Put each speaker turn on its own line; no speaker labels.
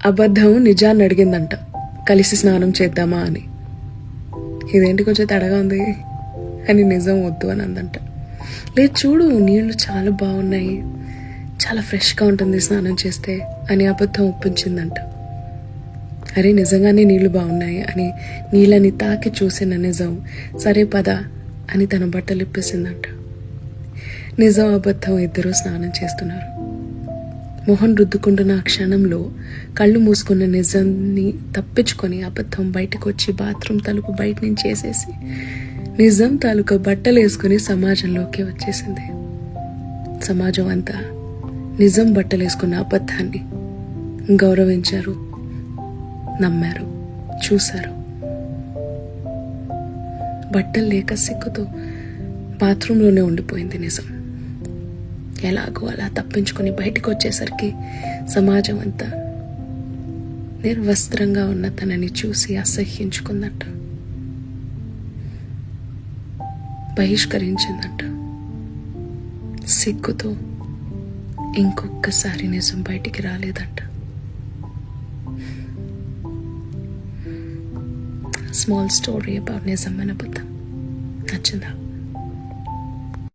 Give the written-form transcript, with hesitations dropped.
అబద్ధం నిజాన్ని అడిగిందంట, కలిసి స్నానం చేద్దామా అని. ఇదేంటి కొంచెం తడగా ఉంది అని నిజం వద్దు అని అందంట. లేదు చూడు, నీళ్లు చాలా బాగున్నాయి, చాలా ఫ్రెష్గా ఉంటుంది స్నానం చేస్తే అని అబద్ధం ఒప్పించిందంట. అరే నిజంగానే నీళ్లు బాగున్నాయి అని నీళ్ళని తాకి చూసిన నిజం సరే పద అని తన బట్టలు ఇప్పేసిందంట. నిజం అబద్ధం ఇద్దరూ స్నానం చేస్తున్నారు. మొహం రుద్దుకుంటున్న ఆ క్షణంలో కళ్ళు మూసుకున్న నిజాన్ని తప్పించుకొని అబద్ధం బయటకు వచ్చి బాత్రూమ్ తలుపు బయట నుంచి వేసేసి నిజం తాలూకా బట్టలు వేసుకుని సమాజంలోకి వచ్చేసింది. సమాజం అంతా నిజం బట్టలు వేసుకున్న అబద్ధాన్ని గౌరవించారు, నమ్మారు, చూశారు. బట్టలు లేక సిగ్గుతో బాత్రూంలోనే ఉండిపోయింది నిజం. ఎలాగో అలా తప్పించుకొని బయటకు వచ్చేసరికి సమాజం అంతా నిర్వస్త్రంగా ఉన్న తనని చూసి అసహ్యించుకుందంట, బహిష్కరించిందంట. సిగ్గుతో ఇంకొక్కసారి నిజం బయటికి రాలేదంట. స్మాల్ స్టోరీ అబౌట్ నిజం అనే అబద్ధం. నచ్చిందా?